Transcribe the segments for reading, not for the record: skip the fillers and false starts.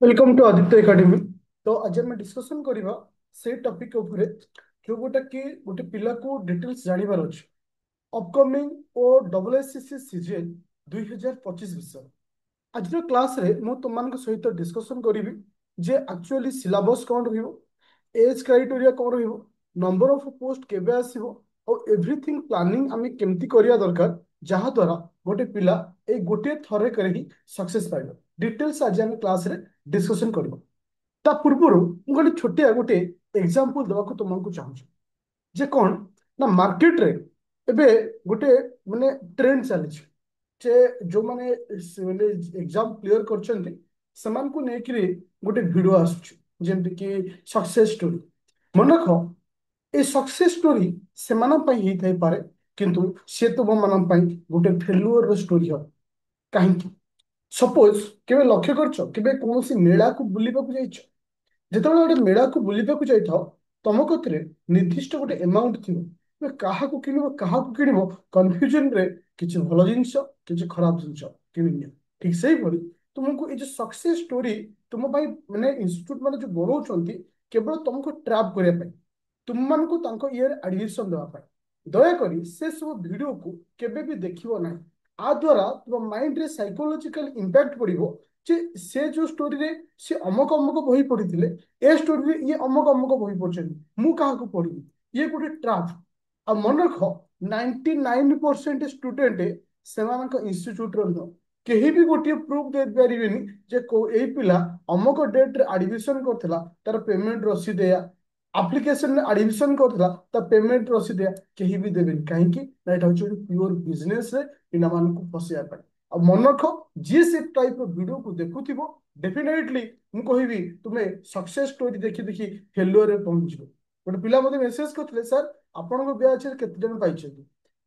Welcome to Aditya academy. तो आज आम डिस्कसन करवा से टॉपिक उपरे जो गोटा कि गोटे पिला को डिटेल्स जानिबार अछि अपकमिंग ओ डब्ल्यूएसएससी सीजीएल 2025 विषय। आज क्लास रे मु तुम सहित डिस्कसन करी जे एक्चुअली सिलेबस कौन रहिबो, एज क्राइटेरिया कौन रहिबो, नंबर ऑफ पोस्ट केबे आसीबो और एवरीथिंग प्लानिंग आमे केमती करिया दरकार जहा द्वारा गोटे पिला ए गोटे थरे करे ही सक्सेस पाइबो। डिटेल्स आज आमे क्लास रे डिस्कशन करबो। ता पूर्वरु मु गोटे छोटिया गोटे एग्जांपल देबाकू तुमको चाहूछु जे कौन ना मार्केट रे एबे गोटे माने ट्रेंड चली जे जो माने माने एग्जाम क्लियर करछन्ती समान को नेकरी गोटे वीडियो आसुछ जेमति कि सक्सेस स्टोरी। मन रख ए सक्सेस स्टोरी सेमान पई ही थाई पारे किंतु से तुम मान पई गोटे फेल्युअर स्टोरी हो। काहेकि सपोज केबे लक्ष्य करछ केबे कोनोसी मेला को बुलिबा को जाइछ, ଯେତେବେଳେ ଗୋଟେ ମେଳାକୁ ବୁଲିବାକୁ ଯାଇଥାଅ ତମ କତିରେ ନିର୍ଦ୍ଦିଷ୍ଟ ଗୋଟେ ଏମାଉଣ୍ଟ ଥିବ, ତୁମେ କାହାକୁ କିଣିବ କାହାକୁ କିଣିବ କନଫ୍ୟୁଜନରେ କିଛି ଭଲ ଜିନିଷ କିଛି ଖରାପ ଜିନିଷ କିଣିନିଅ। ଠିକ ସେଇଭଳି ତୁମକୁ ଏଇ ଯୋଉ ସକ୍ସେସ ଷ୍ଟୋରି ତୁମ ପାଇଁ ମାନେ ଇନଷ୍ଟିଚ୍ୟୁଟ ମାନେ ଯୋଉ ବନଉଛନ୍ତି କେବଳ ତମକୁ ଟ୍ରାପ୍ କରିବା ପାଇଁ, ତୁମମାନଙ୍କୁ ତାଙ୍କ ଇଏରେ ଆଡମିସନ ଦେବା ପାଇଁ। ଦୟାକରି ସେ ସବୁ ଭିଡିଓକୁ କେବେ ବି ଦେଖିବ ନାହିଁ। ଆ ଦ୍ୱାରା ତୁମ ମାଇଣ୍ଡରେ ସାଇକୋଲୋଜିକାଲ ଇମ୍ପାକ୍ଟ ପଡିବ ଯେ ସେ ଯୋଉ ଷ୍ଟୋରିରେ ସେ ଅମକ ଅମକ ବହି ପଢିଥିଲେ ଏ ଷ୍ଟୋରିରେ ଇଏ ଅମକ ଅମକ ବହି ପଢିଛନ୍ତି, ମୁଁ କାହାକୁ ପଢିବି? ଇଏ ଗୋଟେ ଟ୍ରାପ୍। ଆଉ ମନେ ରଖ 99% ଷ୍ଟୁଡେଣ୍ଟ ସେମାନଙ୍କ ଇନଷ୍ଟିଚ୍ୟୁଟର ନୁହଁ। କେହି ବି ଗୋଟିଏ ପ୍ରୁଫ ଦେଇପାରିବେନି ଯେ ଏଇ ପିଲା ଅମକ ଡେଟ୍ରେ ଆଡମିସନ କରିଥିଲା ତାର ପେମେଣ୍ଟ ରସିଦ ଏଇଆ, ଆପ୍ଲିକେସନରେ ଆଡମିସନ କରିଥିଲା ତା ପେମେଣ୍ଟ ରସିଦ ଏଇଆ। କେହି ବି ଦେବେନି। କାହିଁକି ନା ଏଇଟା ହଉଛି ଗୋଟେ ପିଓର ବିଜନେସରେ ପିଲାମାନଙ୍କୁ ଫସେଇବା ପାଇଁ। ଆଉ ମନେ ରଖ ଯିଏ ସେ ଟାଇପର ଭିଡିଓକୁ ଦେଖୁଥିବ ଡେଫିନେଟଲି ମୁଁ କହିବି ତୁମେ ସକ୍ସେସ ଷ୍ଟୋରି ଦେଖି ଦେଖି ଫେଲୁଅରରେ ପହଞ୍ଚିବ। ଗୋଟେ ପିଲା ମୋତେ ମେସେଜ କରିଥିଲେ, ସାର୍ ଆପଣଙ୍କ ବ୍ୟାଚରେ କେତେ ଜଣ ପାଇଛନ୍ତି?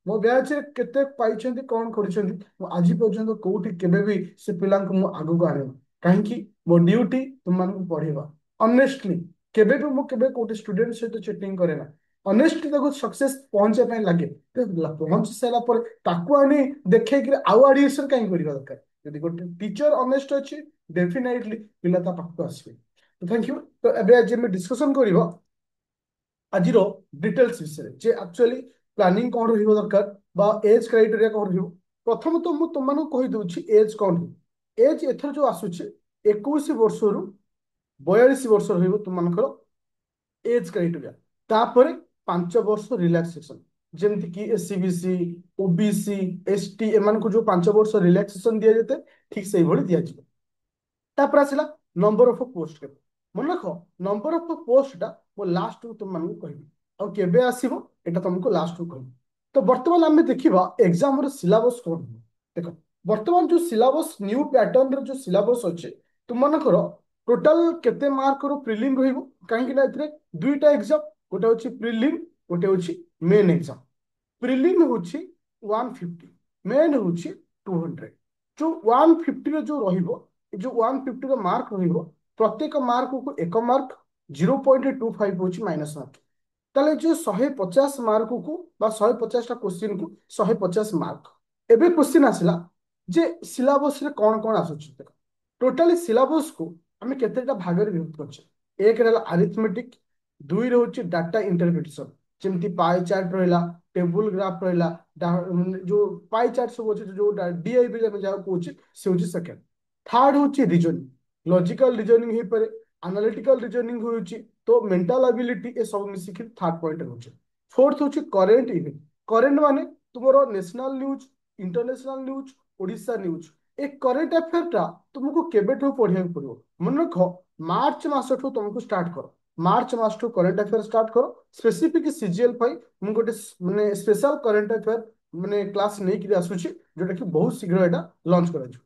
ମୋ ବ୍ୟାଚରେ କେତେ ପାଇଛନ୍ତି କଣ କରିଛନ୍ତି ମୁଁ ଆଜି ପର୍ଯ୍ୟନ୍ତ କୋଉଠି କେବେ ବି ସେ ପିଲାଙ୍କୁ ମୁଁ ଆଗକୁ ଆଣିନି। କାହିଁକି? ମୋ ଡ୍ୟୁଟି ତୁମମାନଙ୍କୁ ପଢେଇବା। ଅନେଷ୍ଟଲି କେବେ ବି ମୁଁ କେବେ କୋଉଠି ଷ୍ଟୁଡେଣ୍ଟ ସହିତ ଚିଟିଂ କରେ ନା। ଅନେଷ୍ଟଲି ତାକୁ ସକ୍ସେସ ପହଞ୍ଚିବା ପାଇଁ ଲାଗେ। ପହଞ୍ଚି ସାରିଲା ପରେ ତାକୁ ଆଣି ଦେଖେଇକିରି ଆଉ ଆଡିଏସନ କାହିଁ କରିବା ଦରକାର? ଯଦି ଗୋଟେ ଟିଚର ଅନେଷ୍ଟ ଅଛି ଡେଫିନେଟଲି ପିଲା ତା ପାଖକୁ ଆସିବେ। Thank you. ତ ଏବେ ଆଜି ଆମେ ଡିସ୍କସନ କରିବା ଆଜିର ଡିଟେଲ୍ସ ବିଷୟରେ ଯେ ଆକ୍ଚୁଆଲି ପ୍ଲାନିଂ କଣ ରହିବ ଦରକାର ବା ଏଜ୍ କ୍ରାଇଟେରିଆ କଣ ରହିବ। ପ୍ରଥମତଃ ମୁଁ ତୁମମାନଙ୍କୁ କହିଦେଉଛି ଏଜ୍ କଣ ରହିବ। ଏଜ୍ ଏଥର ଯୋଉ ଆସୁଛି 21 ବର୍ଷରୁ 42 ବର୍ଷ ରହିବ ତୁମମାନଙ୍କର ଏଜ୍ କ୍ରାଇଟେରିଆ। ତାପରେ 5 ବର୍ଷ ରିଲାକ୍ସେସନ, ଯେମିତି କି ଏସସିବିସି ଓବିସି ଏସଟି ଏମାନଙ୍କୁ ଯୋଉ 5 ବର୍ଷ ରିଲାକ୍ସେସନ ଦିଆଯାଇଥାଏ ଠିକ ସେଇଭଳି ଦିଆଯିବ। ତାପରେ ଆସିଲା ନମ୍ବର ଅଫ ପୋଷ୍ଟ କେବେ। ମନେ ରଖ ନମ୍ବର ଅଫ ପୋଷ୍ଟଟା ମୁଁ ଲାଷ୍ଟକୁ ତୁମମାନଙ୍କୁ କହିବି ଆଉ କେବେ ଆସିବ ଏଟା ତମକୁ ଲାଷ୍ଟକୁ କହିବି। ତ ବର୍ତ୍ତମାନ ଆମେ ଦେଖିବା ଏକ୍ସାମର ସିଲାବସ କଣ ହେବ। ଦେଖ ବର୍ତ୍ତମାନ ଯୋଉ ସିଲାବସ ନ୍ୟୁ ପ୍ୟାଟର୍ନର ଯୋଉ ସିଲାବସ ଅଛି ତୁମମାନଙ୍କର ଟୋଟାଲ କେତେ ମାର୍କର ପ୍ରିଲିମ୍ ରହିବ? କାହିଁକି ନା ଏଥିରେ ଦୁଇଟା ଏକ୍ସାମ, ଗୋଟେ ହଉଛି ପ୍ରିଲିମ୍ ଗୋଟେ ହଉଛି ମେନ୍ ଏକ୍ସାମ। ପ୍ରିଲିମ୍ ହଉଛି 150, ମେନ୍ ହଉଛି 200। ଯୋଉ 150ର ଯୋଉ ରହିବ ଏ ଯୋଉ 150ର ମାର୍କ ରହିବ ପ୍ରତ୍ୟେକ ମାର୍କକୁ 1 ମାର୍କ, 0.25 ହଉଛି ମାଇନସ ମାର୍କ। ତାହେଲେ ଯୋଉ 150 ମାର୍କକୁ ବା 150ଟା କୋଶ୍ଚିନ୍କୁ 150 ମାର୍କ। ଏବେ କୋଶ୍ଚିନ୍ ଆସିଲା ଯେ ସିଲାବସରେ କଣ କଣ ଆସୁଛି। ଦେଖ ଟୋଟାଲି ସିଲାବସକୁ ଆମେ କେତେଟା ଭାଗରେ ବିଭକ୍ତ କରୁଛେ। ଏକରେ ହେଲା ଆରିଥମେଟିକ, ଦୁଇରେ ହଉଛି ଡାଟା ଇଣ୍ଟରପ୍ରିଟେସନ ଯେମିତି ପାଏ ଚାର୍ଟ ରହିଲା, ଟେବୁଲ ଗ୍ରାଫ ରହିଲା, ଯୋଉ ପାଇ ଚାର୍ଟ ସବୁ ଅଛି ଯୋଉଟା ଡିଆଇବି ଆମେ ଯାହାକୁ କହୁଛେ ସେ ହଉଛି ସେକେଣ୍ଡ। ଥାର୍ଡ ହଉଛି ରିଜନିଂ, ଲଜିକାଲ ରିଜନିଂ ହେଇପାରେ, ଆନାଲିଟିକାଲ ରିଜନିଂ ହଉଛି ତ ମେଣ୍ଟାଲ ଆବିଲିଟି ଏ ସବୁ ମିଶିକି ଥାର୍ଡ ପଏଣ୍ଟ ରହୁଛି। ଫୋର୍ଥ ହଉଛି କରେଣ୍ଟ ଇଭେଣ୍ଟ। କରେଣ୍ଟ ମାନେ ତୁମର national news, international news, Odisha news. ଏ କରେଣ୍ଟ ଆଫେୟାରଟା ତୁମକୁ କେବେଠୁ ପଢିବାକୁ ପଡିବ? ମନେ ରଖ ମାର୍ଚ୍ଚ ମାସଠୁ ତୁମକୁ ଷ୍ଟାର୍ଟ କର। ମାର୍ଚ୍ଚ ମାସଠୁ କରେଣ୍ଟ ଆଫେୟାର ଷ୍ଟାର୍ଟ କର। ସ୍ପେସିଫିକ ସିଜିଏଲ ପାଇଁ ମୁଁ ଗୋଟେ ମାନେ ସ୍ପେଶାଲ କରେଣ୍ଟ ଆଫେୟାର ମାନେ କ୍ଲାସ ନେଇକିରି ଆସୁଛି ଯୋଉଟା କି ବହୁତ ଶୀଘ୍ର ଏଟା ଲଞ୍ଚ କରାଯିବ।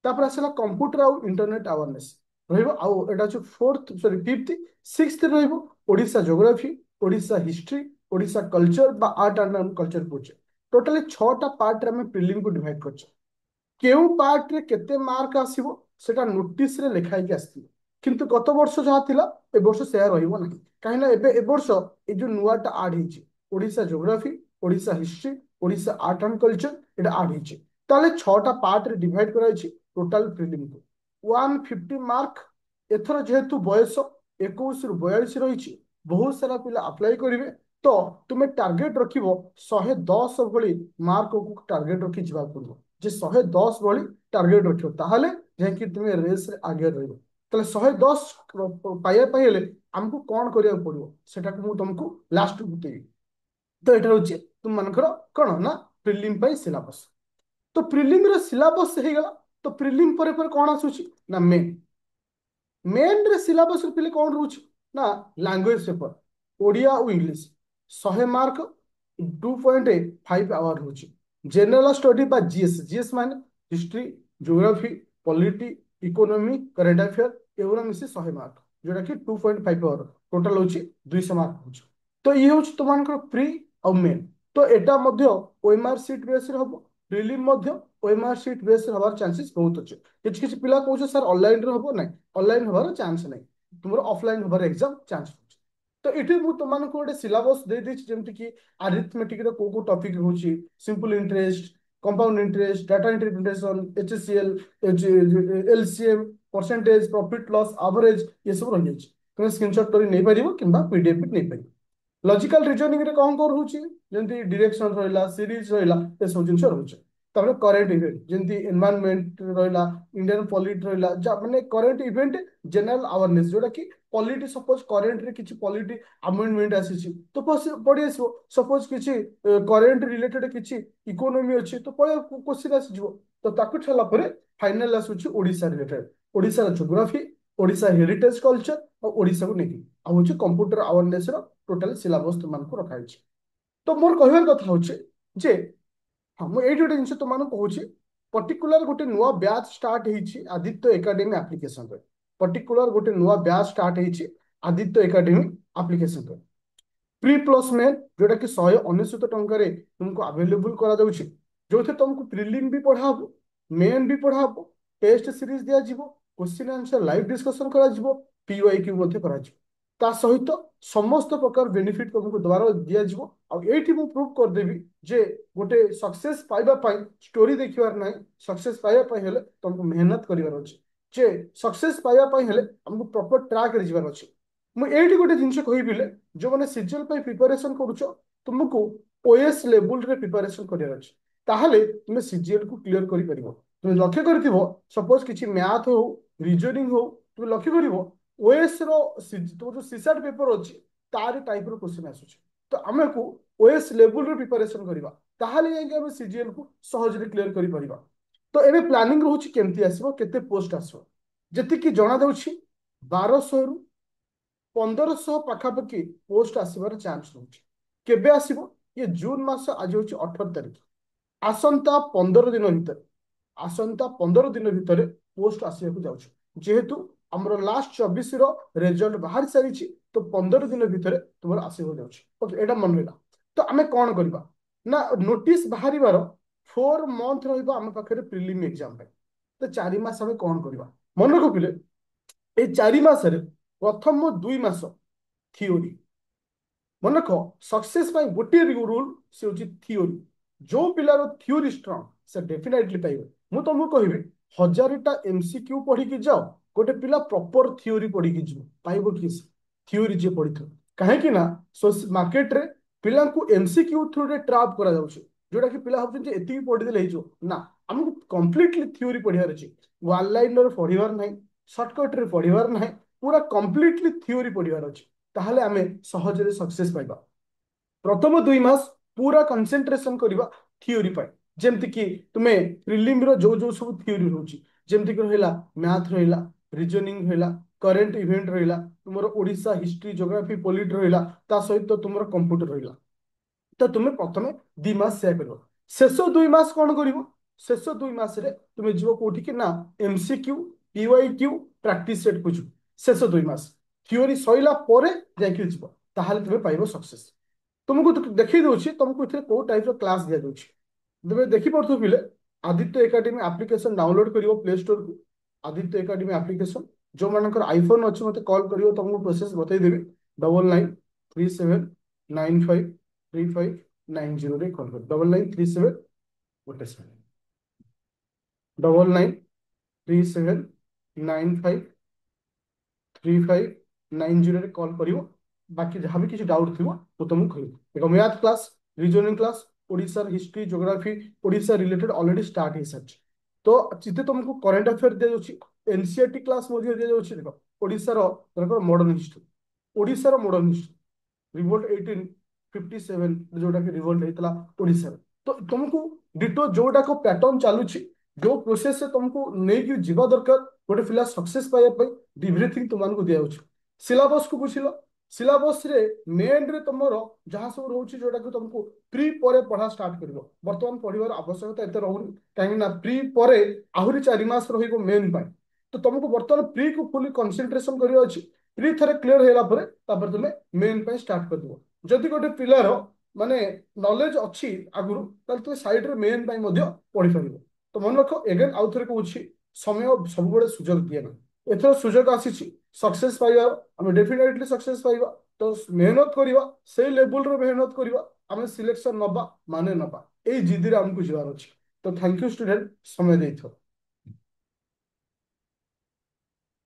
ତାପରେ ଆସିଲା କମ୍ପ୍ୟୁଟର ଆଉ ଇଣ୍ଟରନେଟ ଆୱାରନେସ ରହିବ। ଆଉ ଏଟା ହଉଛି ଫୋର୍ଥ ସରି ଫିଫ୍ଥ। ସିକ୍ସଥ ରହିବ Odisha geography, Odisha history, Odisha culture ବା ଆର୍ଟ ଆଣ୍ଡ କଲଚର କହୁଛେ। ଟୋଟାଲି 6ଟା ପାର୍ଟରେ ଆମେ ପ୍ରିଲିମକୁ ଡିଭାଇଡ କରିଛେ। କେଉଁ ପାର୍ଟରେ କେତେ ମାର୍କ ଆସିବ ସେଟା ନୋଟିସରେ ଲେଖା ହେଇକି ଆସିଥିବ, କିନ୍ତୁ ଗତ ବର୍ଷ ଯାହା ଥିଲା ଏ ବର୍ଷ ସେୟା ରହିବ ନାହିଁ। କାହିଁକିନା ଏ ବର୍ଷ ଏ ଯୋଉ ନୂଆଟା ଆଡ ହେଇଛି Odisha geography, Odisha history, Odisha art and culture ଏଟା ଆଡ ହେଇଛି। ତାହେଲେ 6ଟା ପାର୍ଟରେ ଡିଭାଇଡ କରାଯାଇଛି ଟୋଟାଲ ପ୍ରିଲିମକୁ। 150 ମାର୍କ एथर जेहेतु बयस 21 रु 42 रही बहुत सारा पिला अप्लाई करेंगे तो तुम्हें टार्गेट रख 110 भली मार्क को टार्गेट रखी जा पड़ो जे 110 भली टार्गेट रख ताहले जाकि तुम्हें रेस रे आगे रही ताले 110 पाइबा हेले आमको कौन करिया पड़ो सेटा को तुमको लास्ट बतेबी तो यहाँ हूँ तुम मानकर कौन ना प्रिलिम सिलेबस तो प्रिलिम रे सिलेबस हो गला तो प्रिलिम पर कौन आसूची ना मेन मेन रे सिलेबस पिले कौन रोच ना लैंग्वेज पेपर ओडिया और इंग्लिश 100 मार्क 2.5 आवर रोच जनरल स्टडी बा जीएस जीएस माने history geography polity economy current affair एगुरा मिसी 100 मार्क जोटा कि 2.5 आवर टोटल होची 200 मार्क होची तो ये होची तुमनकर प्री और मेन तो एटा मध्य ओएमआर सीट बेस रे हबो प्रीलिम मध्य ओएमआर सीट बेस रे हबार चांसेस बहुत अछि किछ किछ पिला कहू सर ऑनलाइन रे हबो नै ऑनलाइन हबार चांस नहीं तुम ऑफलाइन हबार एग्जाम चांस तो ये मुझे तुमको गोटे सिलेबस दे देछि जेमति कि अरिथमेटिक रे को टॉपिक होछि simple interest compound interest data interpretation HCL LCM percentage profit loss average ये सब रही जाछि तुम स्क्रीनशॉट करी नहीं परिबो किंबा पीडीएफ भी नहीं परिबो लॉजिकल रीजनिंग रे कौन कर होछि जेमति डायरेक्शन रहिला सीरीज रहिला ए सब जिंस रहउछि तापर करंट इवेंट जेमति एनवायरनमेंट रहिला इंडियन पॉलिटी रहिला जा माने करंट इवेंट जनरल अवेयरनेस जोटा कि पॉलिटी सपोज करंट रे किछि पॉलिटी अमेंडमेंट आसीछि तो पढ़ी आसीबो सपोज किछि करंट रिलेटेड किछि इकोनॉमी अछि तो पढ़े क्वेश्चन आसीजिवो तो ताकु छला परे फाइनल आसुछि Odisha related Odisha geography Odisha heritage culture और ओडिसा को नेकी आ होछि कंप्यूटर अवेयरनेस रो टोटल सिलेबस तुमको रखा तो मोर कहबार कथा होचे जे हाँ मुझे गोटे जिन तुम कहूँ पर्टिकुलर गोटे नुआ बैच स्टार्ट होती आदित्य एकेडमी एप्लिकेशन पर्टिकुलर गोटे नुआ बैच स्टार्ट होती Aditya academy application pre plus main जोटा कि 199 टंकार तुमको अवेलेबल करा जो थे तुमको प्रिलिम भी पढ़ा मेन भी पढ़ा टेस्ट सीरीज दिज्व क्वेश्चन आंसर लाइव डिस्कशन करा पीवाईक्यू करा ता सहित समस्त प्रकार बेनिफिट तुमको द्वारा दिज्व आठी मु प्रूव करदेवी जे गोटे सक्सेस पाइबा स्टोरी देखिबार ना सक्सेस पाइबा हेले तुमको मेहनत करिवार अछि जे सक्सेस पाइबा हेले हमको प्रॉपर ट्रैक रे जिवार अछि मुझे गोटे जिनस कहबिले जो मैंने सीजीएल प्रिपरेशन करुच तुमको ओएस लेवल रे प्रिपरेशन करिवार अछि ताहले तुम सीजीएल को क्लियर करि परिबो तुम लक्ष्य करथिबो सपोज किछि मैथ हो रीजनिंग हो तुम लक्ष्य करिवो ओएस रो तो जो सीसैट पेपर अछि तार टाइप रो क्वेश्चन आसुछि तो आमको ओएस लेवल रे प्रिपरेशन करिबा ताहले जाके हम सीजीएल को सहज रे क्लियर करि परिबा तो एबे प्लानिंग रहउछि केमती आसीबो केते पोस्ट आसीबो जति कि जणा दउछि 1200 रु 1500 पाखापाखि पोस्ट आसबार चान्स रहुछि केबे आसीबो ये जून मास आज होछि 18 तारिख आसंता 15 दिन भितर आसंता 15 दिन भितर पोस्ट आसीबाकू जाउछि जेहेतु हमर लास्ट 24 रो रिजल्ट बाहर सारिछि तो 15 दिन भितर तुमर आसीबो जाउछि ओके एटा मन रहिला तो आमे कोन करबा ना नोटिस बाहरिबार 4 मंथ रहिबा हम पाखरे प्रीलिम एग्जाम पे तो 4 मास हम कोन करबा मन रखो पिले ए 4 मास रे प्रथम 2 मास थियोरी मन रख सक्सेस गोटे रूल से हूँ थियोरी जो पिलार थियोरी स्ट्रंग से डेफिनेटली पाइबे मु तुमको कहबी 1000टा एमसीक्यू पढ़ी की जाओ गोटे पिला प्रॉपर थियोरी पढ़ी की जीव पाइबो कि थियोरी जे पढ़ी कहीं ना मार्केट रे पिला को एमसीक्यू थ्रू रे ट्रैप करा जाउछ जोटा कि पिला भाबुछन एति पढ़ी देले हिजो ना हमको कंप्लीटली थियोरी पढ़ियार अछि वन लाइनर पढ़िबार नाही शॉर्टकट रे पढ़िबार नाही पूरा कंप्लीटली थियोरी पढ़िबार अछि ताहले आमे सहजरे सक्सेस पाइबा प्रथम 2 मास पूरा कंसंट्रेशन करबा थियोरी पाइ जेमति कि तुमे प्रीलिम रो जो जो सब थियोरी होची जेमति कि रहला मैथ रहला रीजनिंग रहला करंट इवेंट रहला तुमरो ओडिसा हिस्ट्री ज्योग्राफी पॉलिटी रहला ता सहित तुमरो कंप्यूटर रहला तो तुम्हें प्रथम 2 मास से कर शेष 2 मास कौन कर शेष 2 मास रे तुम्हें जीव कोठी कि ना एमसीक्यू पीवाईक्यू प्रैक्टिस सेट को शेष 2 मास थियोरी सइला परे जाके जीव ताहाले तुम्हें पाइबो सक्सेस तुमको देखि दउछि तुमको इथे को टाइप रो क्लास दिया दउछि तुमे देखि पड़थु पिले आदित्य एकेडमी एप्लिकेशन डाउनलोड करिवो प्ले स्टोर को आदित्य एकेडमी एप्लिकेशन जो मानकर आईफोन अछि मते कॉल करिवो तुमको प्रोसेस बतै देबी 9937953590 रे कॉल कर 9937 गोटे सेवन 993795 3590 ରେ କଲ୍ କରିବ। ବାକି ଯାହା ବି କିଛି ଡାଉଟ୍ ଥିବ ମୁଁ ତମକୁ କହିବି। ଦେଖ ମ୍ୟାଥ କ୍ଲାସ୍, ରିଜନିଂ କ୍ଲାସ୍, ଓଡ଼ିଶାର history geography Odisha related already start ହେଇସାରିଛି। ତ ଯେତେ ତମକୁ କରେଣ୍ଟ ଆଫେୟାର ଦିଆଯାଉଛି, ଏନସିଆରଟି କ୍ଲାସ୍ ମଧ୍ୟ ଦିଆଯାଉଛି। ଦେଖ ଓଡ଼ିଶାର ମଡର୍ନ ହିଷ୍ଟ୍ରି, ଓଡ଼ିଶାର ମଡର୍ନ ହିଷ୍ଟ୍ରି, ରିଭୋଲ୍ଟ 1857 ଯୋଉଟା କି ରିଭୋଲ୍ଟ ହେଇଥିଲା ଓଡ଼ିଶାରେ। ତ ତମକୁ ଡିଟୋ ଯୋଉଟାକ ପ୍ୟାଟର୍ନ ଚାଲୁଛି, ଯୋଉ ପ୍ରୋସେସରେ ତମକୁ ନେଇକି ଯିବା ଦରକାର ଗୋଟେ ପିଲା ସକ୍ସେସ୍ ପାଇବା ପାଇଁ, ଏଭ୍ରିଥିଙ୍ଗ ତୁମକୁ ଦିଆଯାଉଛି। ସିଲାବସକୁ ବୁଝିଲ, ସିଲାବସରେ ମେନ୍ରେ ତମର ଯାହା ସବୁ ରହୁଛି ଯୋଉଟାକୁ ତମକୁ ପ୍ରି ପରେ ପଢା ଷ୍ଟାର୍ଟ କରିବ। ବର୍ତ୍ତମାନ ପଢିବାର ଆବଶ୍ୟକତା ଏତେ ରହୁନି, କାହିଁକି ନା ପ୍ରି ପରେ ଆହୁରି 4 ମାସ ରହିବ ମେନ୍ ପାଇଁ। ତ ତମକୁ ବର୍ତ୍ତମାନ ପ୍ରି କୁ ଫୁଲି କନସେନ୍ଟ୍ରେସନ କରିବାର ଅଛି। ପ୍ରି ଥରେ କ୍ଲିୟର ହେଇଗଲା ପରେ ତାପରେ ତୁମେ ମେନ୍ ପାଇଁ ଷ୍ଟାର୍ଟ କରିଦେବ। ଯଦି ଗୋଟେ ପିଲାର ମାନେ ନଲେଜ ଅଛି ଆଗରୁ, ତାହେଲେ ତୁମେ ସାଇଡରେ ମେନ୍ ପାଇଁ ମଧ୍ୟ ପଢିପାରିବ। ତ ମନେ ରଖ, ଏଗେନ୍ ଆଉ ଥରେ କହୁଛି, ସମୟ ସବୁବେଳେ ସୁଯୋଗ ଦିଏ ନା। ଏଥର ସୁଯୋଗ ଆସିଛି ସକ୍ସେସ୍ ପାଇବା, ଆମେ ଡେଫିନେଟଲି ସକ୍ସେସ୍ ପାଇବା। ତ ମେହନତ କରିବା, ସେଇ ଲେବୁଲରେ ମେହନତ କରିବା, ଆମେ ସିଲେକ୍ସନ ନବା ମାନେ ନବା, ଏଇ ଜିଦିରେ ଆମକୁ ଯିବାର ଅଛି। ତ ଥ୍ୟାଙ୍କ ୟୁ ଷ୍ଟୁଡେଣ୍ଟ, ସମୟ ଦେଇଥିବ।